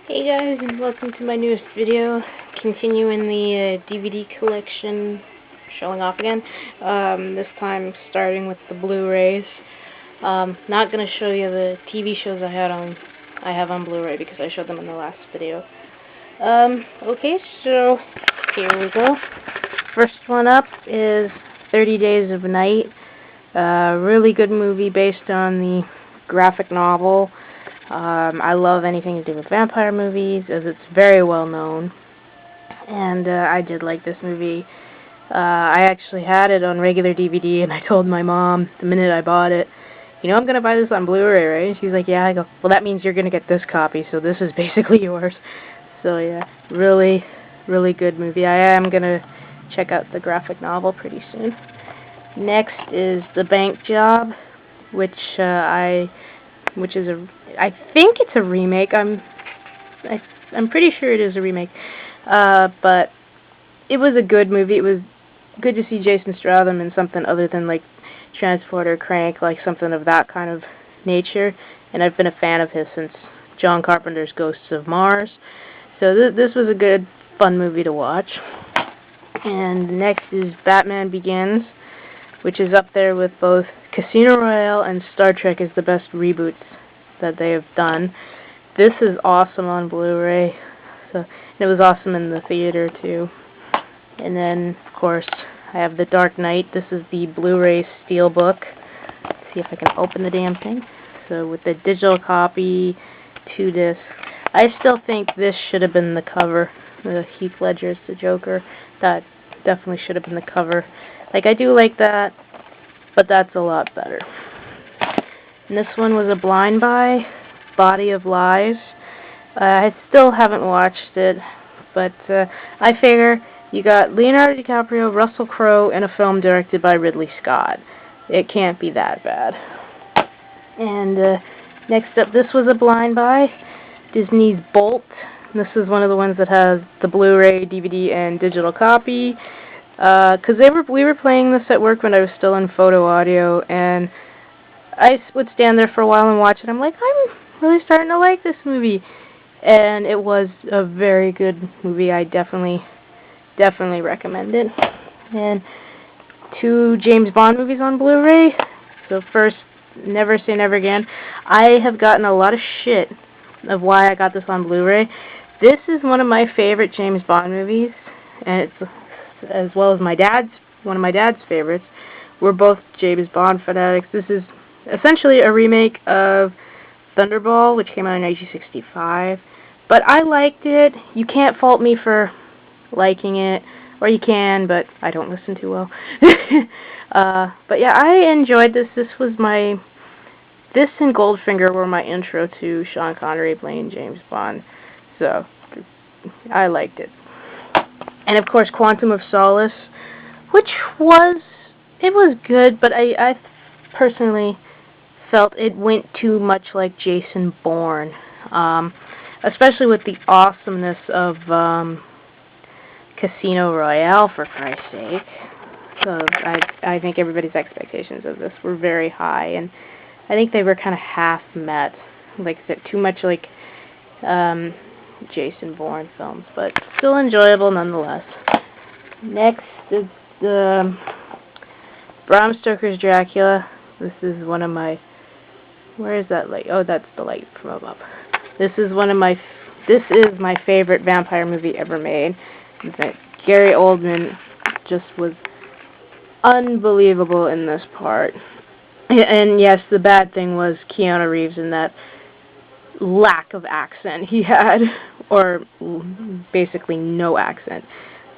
Hey guys, and welcome to my newest video, continuing the DVD collection, showing off again. This time starting with the Blu-Rays. Not gonna show you the TV shows I have on Blu-ray because I showed them in the last video. Okay, so here we go. First one up is 30 Days of Night. Really good movie based on the graphic novel. I love anything to do with vampire movies, as it's very well known. And I did like this movie. I actually had it on regular DVD, and I told my mom the minute I bought it, you know, I'm going to buy this on Blu-ray, right? And she's like, yeah. I go, well, that means you're going to get this copy, so this is basically yours. So yeah, really, really good movie. I am going to check out the graphic novel pretty soon. Next is The Bank Job, which I think it's a remake. I'm pretty sure it is a remake. But it was a good movie. It was good to see Jason Statham in something other than like Transporter, Crank, like something of that kind of nature. And I've been a fan of his since John Carpenter's Ghosts of Mars. So this was a good, fun movie to watch. And next is Batman Begins, which is up there with both Casino Royale and Star Trek as the best reboots that they have done. This is awesome on Blu-ray. So it was awesome in the theater too. And then, of course, I have The Dark Knight. This is the Blu-ray Steelbook. Let's see if I can open the damn thing. So with the digital copy, 2 discs. I still think this should have been the cover. Heath Ledger's the Joker. That definitely should have been the cover. Like, I do like that, but that's a lot better. And this one was a blind buy, Body of Lies. I still haven't watched it, but I figure you got Leonardo DiCaprio, Russell Crowe, in a film directed by Ridley Scott. It can't be that bad. And next up, this was a blind buy, Disney's Bolt. This is one of the ones that has the Blu-ray, DVD, and digital copy. Because we were playing this at work when I was still in photo audio, and I would stand there for a while and watch it. I'm like, I'm really starting to like this movie. And it was a very good movie. I definitely recommend it. And 2 James Bond movies on Blu-ray. So first, Never Say Never Again. I have gotten a lot of shit of why I got this on Blu-ray. This is one of my favorite James Bond movies, and it's as well as one of my dad's favorites. We're both James Bond fanatics. This is essentially a remake of Thunderball, which came out in 1965. But I liked it. You can't fault me for liking it. Or you can, but I don't listen too well. But yeah, I enjoyed this. This and Goldfinger were my intro to Sean Connery playing James Bond. So, I liked it. And of course, Quantum of Solace, which was good, but I personally felt it went too much like Jason Bourne, especially with the awesomeness of Casino Royale, for Christ's sake. So I think everybody's expectations of this were very high, and I think they were kind of half met, like too much like Jason Bourne films, but still enjoyable nonetheless. Next is the Bram Stoker's Dracula. This is one of my... Where is that light? Oh, that's the light from above. This is my favorite vampire movie ever made. Gary Oldman just was unbelievable in this part. And yes, the bad thing was Keanu Reeves and that lack of accent he had, or basically no accent.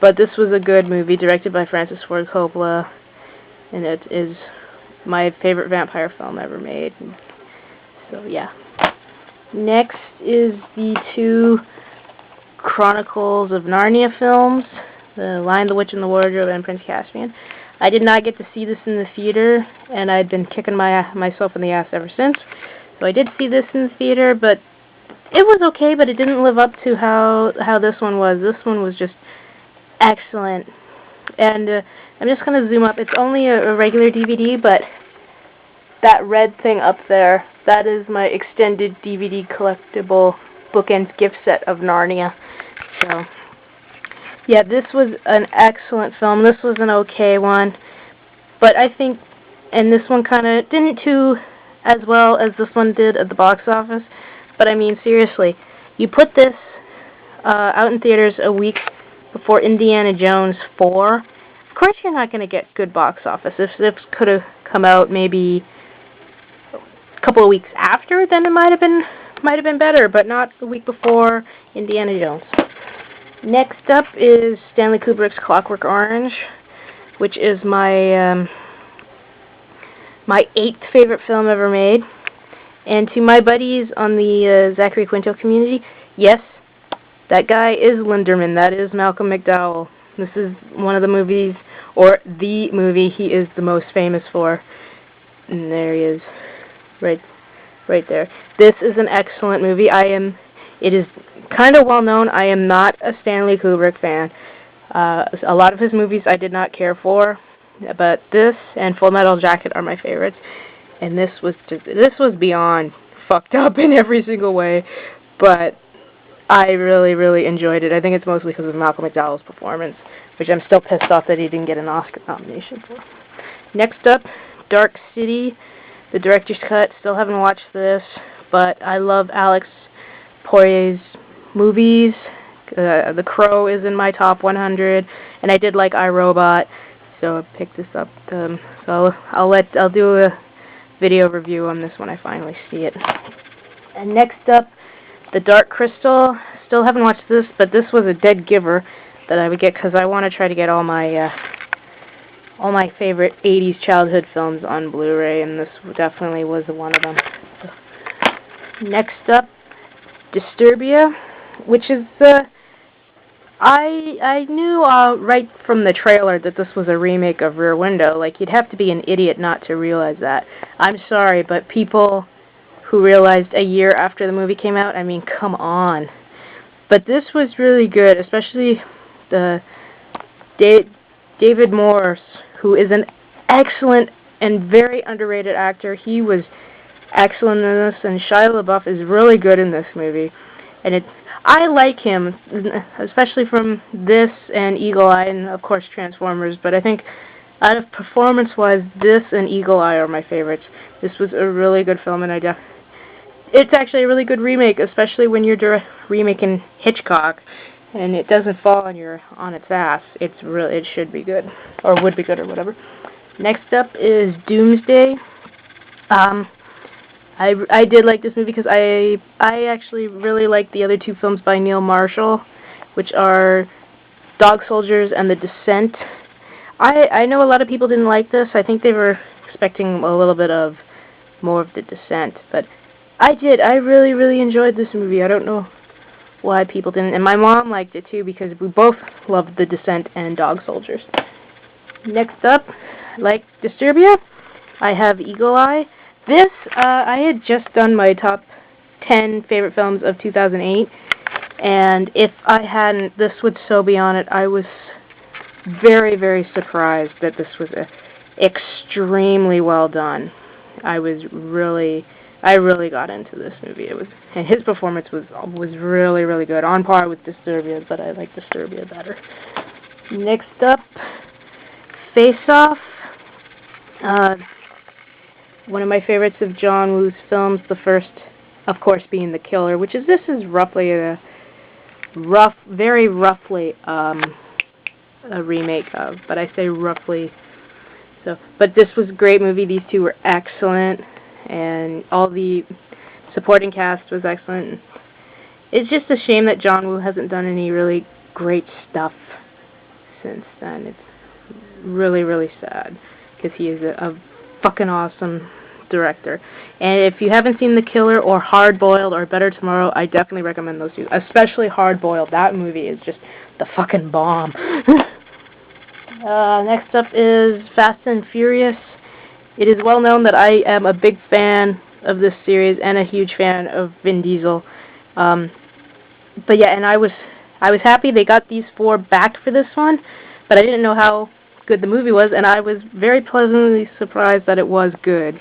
But this was a good movie, directed by Francis Ford Coppola, and it is my favorite vampire film ever made. So yeah. Next is the 2 Chronicles of Narnia films, The Lion, the Witch, and the Wardrobe, and Prince Caspian. I did not get to see this in the theater, and I'd been kicking myself in the ass ever since. So I did see this in the theater, but it was okay, but it didn't live up to how this one was. This one was just excellent. And I'm just going to zoom up. It's only a regular DVD, but that red thing up there, that is my extended DVD collectible bookends gift set of Narnia. So, yeah, this was an excellent film. This was an okay one. But I think, and this one kind of didn't do as well as this one did at the box office. But I mean, seriously, you put this out in theaters a week before Indiana Jones 4. Of course you're not going to get good box office. If this could have come out maybe a couple of weeks after, then it might have been better, but not the week before Indiana Jones. Next up is Stanley Kubrick's Clockwork Orange, which is my my 8th favorite film ever made. And to my buddies on the Zachary Quinto community, yes, that guy is Linderman. That is Malcolm McDowell. This is one of the movies, or the movie he is the most famous for. And there he is, right there. This is an excellent movie. It is kind of well known. I am not a Stanley Kubrick fan. A lot of his movies I did not care for, but this and Full Metal Jacket are my favorites. And this was beyond fucked up in every single way, but I really, really enjoyed it. I think it's mostly because of Malcolm McDowell's performance, which I'm still pissed off that he didn't get an Oscar nomination for. Next up, Dark City, the director's cut. Still haven't watched this, but I love Alex Poirier's movies. The Crow is in my top 100, and I did like iRobot, so I picked this up. So I'll do a video review on this when I finally see it. And next up, The Dark Crystal. Still haven't watched this, but this was a dead giver that I would get because I want to try to get all my favorite 80s childhood films on Blu-ray, and this definitely was one of them. Next up, Disturbia, which is I knew right from the trailer that this was a remake of Rear Window. Like, you'd have to be an idiot not to realize that. I'm sorry, but people who realized a year after the movie came out, I mean, come on. But this was really good, especially the David Morse, who is an excellent and very underrated actor. He was excellent in this, and Shia LaBeouf is really good in this movie. And I like him, especially from this and Eagle Eye, and of course Transformers, but I think out of performance-wise, this and Eagle Eye are my favorites. This was a really good film, and it's actually a really good remake, especially when you're remaking Hitchcock, and it doesn't fall on its ass. It should be good, or would be good, or whatever. Next up is Doomsday. I did like this movie because I actually really like the other two films by Neil Marshall, which are Dog Soldiers and The Descent. I know a lot of people didn't like this. I think they were expecting a little bit of more of The Descent, but I did. I really, really enjoyed this movie. I don't know why people didn't, and my mom liked it too because we both loved The Descent and Dog Soldiers. Next up, like Disturbia, I have Eagle Eye. This, I had just done my top 10 favorite films of 2008, and if I hadn't, this would so be on it. I was very, very surprised that this was extremely well done. I really got into this movie. And his performance was really, really good, on par with Disturbia, but I like Disturbia better. Next up, Face-Off. One of my favorites of John Woo's films, the first, of course, being The Killer, this is roughly very roughly a remake of, but I say roughly. So, but this was a great movie. These two were excellent, and all the supporting cast was excellent. It's just a shame that John Woo hasn't done any really great stuff since then. It's really, really sad, because he is a fucking awesome director. And if you haven't seen The Killer or Hard Boiled or Better Tomorrow, I definitely recommend those two, especially Hard Boiled. That movie is just the fucking bomb. Next up is Fast and Furious. It is well known that I am a big fan of this series and a huge fan of Vin Diesel. But yeah, and I was happy they got these four back for this one, but I didn't know how good the movie was, and I was very pleasantly surprised that it was good.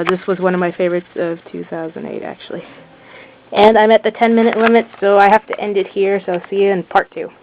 This was one of my favorites of 2008, actually. And I'm at the 10-minute limit, so I have to end it here, so see you in part 2.